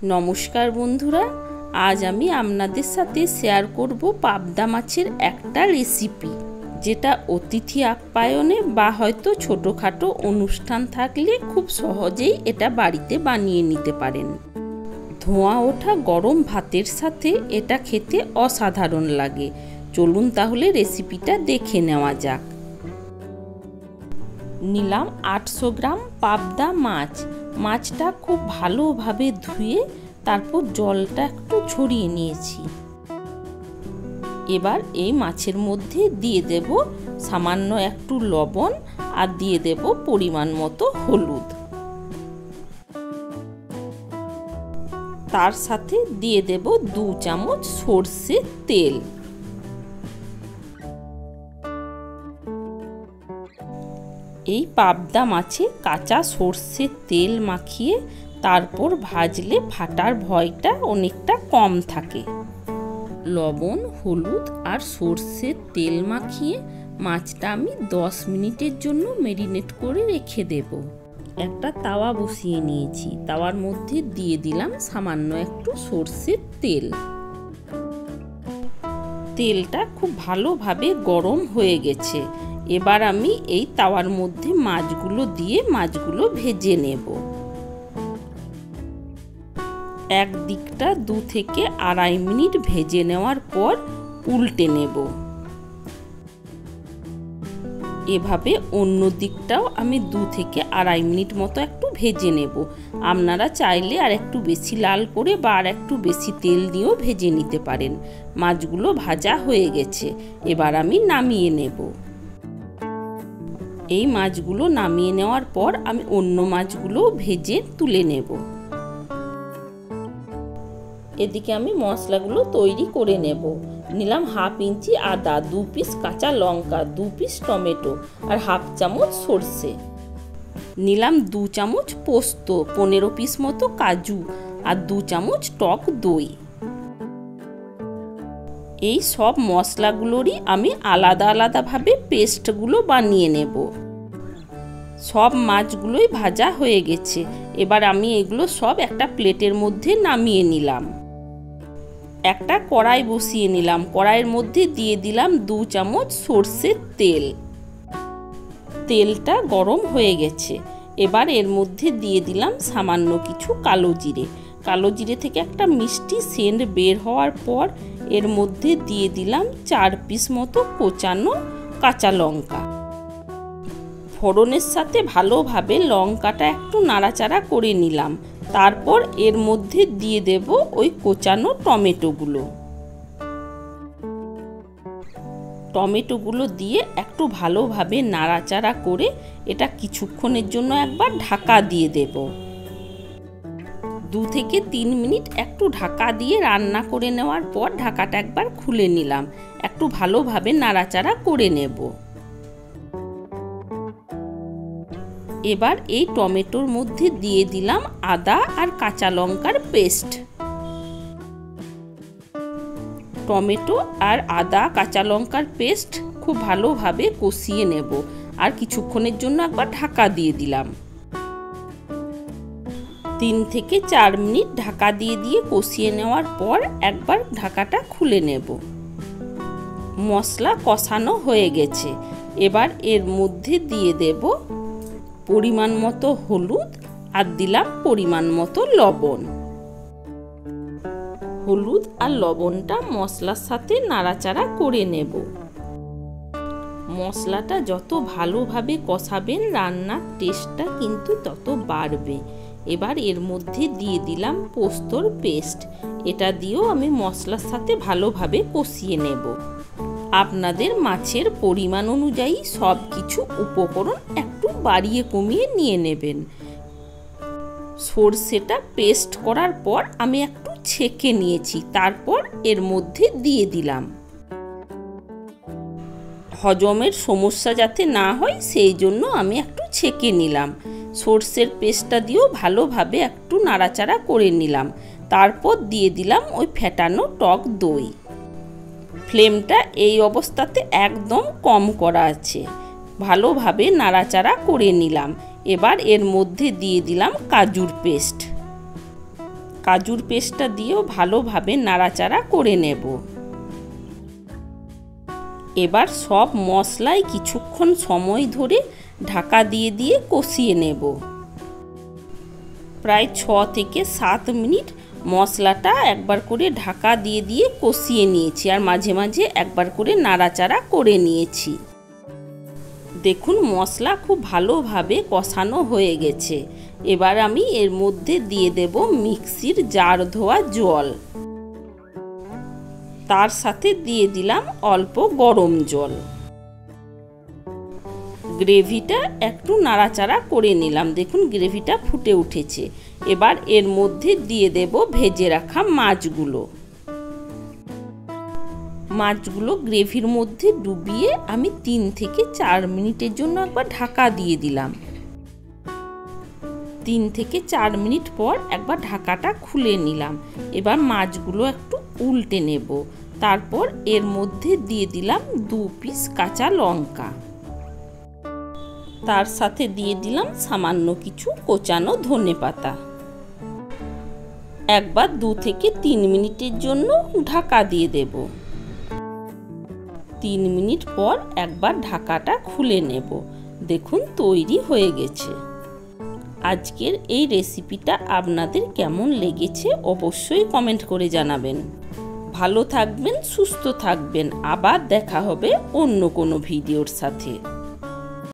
নমস্কার বন্ধুরা, আজ আমি আপনাদের সাথে শেয়ার করব পাবদা মাছের একটা রেসিপি, যেটা অতিথি আপ্যায়নে বা হয়তো ছোটোখাটো অনুষ্ঠান থাকলে খুব সহজেই এটা বাড়িতে বানিয়ে নিতে পারেন। ধোঁয়া ওঠা গরম ভাতের সাথে এটা খেতে অসাধারণ লাগে। চলুন তাহলে রেসিপিটা দেখে নেওয়া যাক। নিলাম 800 গ্রাম পাবদা মাছ। মাছটা খুব ভালোভাবে ধুয়ে তারপর জলটা একটু ঝরিয়ে নিয়েছি। এবার এই মাছের মধ্যে দিয়ে দেব সামান্য একটু লবণ আর দিয়ে দেব পরিমাণ মতো হলুদ। তার সাথে দিয়ে দেব 2 চামচ সরষের তেল। এই পাবদা মাছে কাঁচা সরষের তেল মাখিয়ে তারপর ভাজলে ফাটার ভয়টা অনেকটা কম থাকে। লবণ, হলুদ আর সরষের তেল মাখিয়ে মাছটা আমি 10 মিনিটের জন্য ম্যারিনেট করে রেখে দেব। একটা তাওয়া বসিয়ে নিয়েছি, তাওয়ার মধ্যে দিয়ে দিলাম সামান্য একটু সরষের তেল। তেলটা খুব ভালোভাবে গরম হয়ে গেছে। এবার আমি এই তাওয়ার মধ্যে মাছগুলো দিয়ে মাছগুলো ভেজে নেব। এক দিকটা 2 থেকে আড়াই মিনিট ভেজে নেওয়ার পর উল্টে নেব। এভাবে অন্য দিকটাও আমি 2 থেকে আড়াই মিনিট মতো একটু ভেজে নেব। আপনারা চাইলে আর একটু বেশি লাল করে বা আর একটু বেশি তেল দিয়েও ভেজে নিতে পারেন। মাছগুলো ভাজা হয়ে গেছে, এবার আমি নামিয়ে নেব। এই মাছগুলো নামিয়ে নেওয়ার পর আমি অন্য মাছগুলো ভেজে তুলে নেব। এদিকে আমি মশলাগুলো তৈরি করে নেব। নিলাম 1/2 ইঞ্চি আদা, 2 পিস কাঁচা লঙ্কা, 2 পিস টমেটো আর 1/2 চামচ সরষে। নিলাম 2 চামচ পোস্ত, 15 পিস মতো কাজু আর 2 চামচ টক দই। এই সব মশলাগুলোরই আমি আলাদা আলাদাভাবে পেস্টগুলো বানিয়ে নেব। সব মাছগুলোই ভাজা হয়ে গেছে। এবার আমি এগুলো সব একটা প্লেটের মধ্যে নামিয়ে নিলাম। একটা কড়াই বসিয়ে নিলাম। কড়াইয়ের মধ্যে দিয়ে দিলাম 2 চামচ সরষের তেল। তেলটা গরম হয়ে গেছে। এবার এর মধ্যে দিয়ে দিলাম সামান্য কিছু কালো জিরে। কালো জিরে থেকে একটা মিষ্টি সেন্ট বের হওয়ার পর এর মধ্যে দিয়ে দিলাম 4 পিস মতো কোচানো কাঁচা লঙ্কা। ফোড়নের সাথে ভালোভাবে লঙ্কাটা একটু নাড়াচাড়া করে নিলাম। তারপর এর মধ্যে দিয়ে দেব ওই কোচানো টমেটোগুলো। টমেটোগুলো দিয়ে একটু ভালোভাবে নাড়াচাড়া করে এটা কিছুক্ষণের জন্য একবার ঢাকা দিয়ে দেব। 2 থেকে 3 মিনিট একটু ঢাকা দিয়ে রান্না করে নেওয়ার পর ঢাকাটা একবার খুলে নিলাম। একটু ভালোভাবে নাড়াচাড়া করে নেব। এবার এই টমেটোর মধ্যে দিয়ে দিলাম আদা আর কাঁচা লঙ্কার পেস্ট। টমেটো আর আদা কাঁচা লঙ্কার পেস্ট খুব ভালোভাবে কষিয়ে নেব আর কিছুক্ষণের জন্য একবার ঢাকা দিয়ে দিলাম। 3 থেকে 4 মিনিট ঢাকা দিয়ে দিয়ে কষিয়ে নেওয়ার পর একবার ঢাকাটা খুলে নেব। মশলা কষানো হয়ে গেছে। এবার এর মধ্যে দিয়ে দেব পরিমাণ মতো হলুদ আর দিলাম পরিমাণ মতো লবণ। হলুদ আর লবণটা মশলার সাথে নাড়াচাড়া করে নেব। মশলাটা যত ভালোভাবে কষাবেন রান্নার টেস্টটা কিন্তু তত বাড়বে। এবার এর মধ্যে দিয়ে দিলাম পোস্তর পেস্ট। এটা দিয়েও আমি মশলার সাথে ভালোভাবে কষিয়ে নেব। আপনাদের মাছের পরিমাণ অনুযায়ী সব কিছু উপকরণ একটু বাড়িয়ে কমিয়ে নিয়ে নেবেন। সরষেটা পেস্ট করার পর আমি একটু ছেঁকে নিয়েছি, তারপর এর মধ্যে দিয়ে দিলাম। হজমের সমস্যা যাতে না হয় সেই জন্য আমি একটু ছেঁকে নিলাম। সরষের পেস্টটা দিয়েও ভালোভাবে একটু নাড়াচাড়া করে নিলাম। তারপর দিয়ে দিলাম ওই ফেটানো টক দই। ফ্লেমটা এই অবস্থাতে একদম কম করা আছে। ভালোভাবে নাড়াচাড়া করে নিলাম। এবার এর মধ্যে দিয়ে দিলাম কাজুর পেস্ট। কাজুর পেস্টটা দিয়েও ভালোভাবে নাড়াচাড়া করে নেব। এবার সব মশলায় কিছুক্ষণ সময় ধরে ঢাকা দিয়ে দিয়ে কষিয়ে নেব। প্রায় 6 থেকে 7 মিনিট মশলাটা একবার করে ঢাকা দিয়ে দিয়ে কষিয়ে নিয়েছি, আর মাঝে মাঝে একবার করে নাড়াচাড়া করে নিয়েছি। দেখুন মশলা খুব ভালোভাবে কষানো হয়ে গেছে। এবার আমি এর মধ্যে দিয়ে দেব মিক্সির জার ধোয়া জল, তার সাথে দিয়ে দিলাম অল্প গরম জল। গ্রেভিটা একটু নাড়াচাড়া করে নিলাম। দেখুন গ্রেভিটা ফুটে উঠেছে। এবার এর মধ্যে দিয়ে দেব ভেজে রাখা মাছগুলো। মাছগুলো গ্রেভির মধ্যে ডুবিয়ে আমি 3 থেকে 4 মিনিটের জন্য একবার ঢাকা দিয়ে দিলাম। 3 থেকে 4 মিনিট পর একবার ঢাকাটা খুলে নিলাম। এবার মাছগুলো একটু উল্টে নেব। তারপর এর মধ্যে দিয়ে দিলাম 2 পিস কাঁচা লঙ্কা, তার সাথে দিয়ে দিলাম সামান্য কিছু কোচানো ধনেপাতা। একবার 2 থেকে 3 মিনিটের জন্য ঢাকা দিয়ে দেব। 3 মিনিট পর একবার ঢাকাটা খুলে নেব। দেখুন তৈরি হয়ে গেছে। আজকের এই রেসিপিটা আপনাদের কেমন লেগেছে অবশ্যই কমেন্ট করে জানাবেন। ভালো থাকবেন, সুস্থ থাকবেন। আবার দেখা হবে অন্য কোনো ভিডিওর সাথে।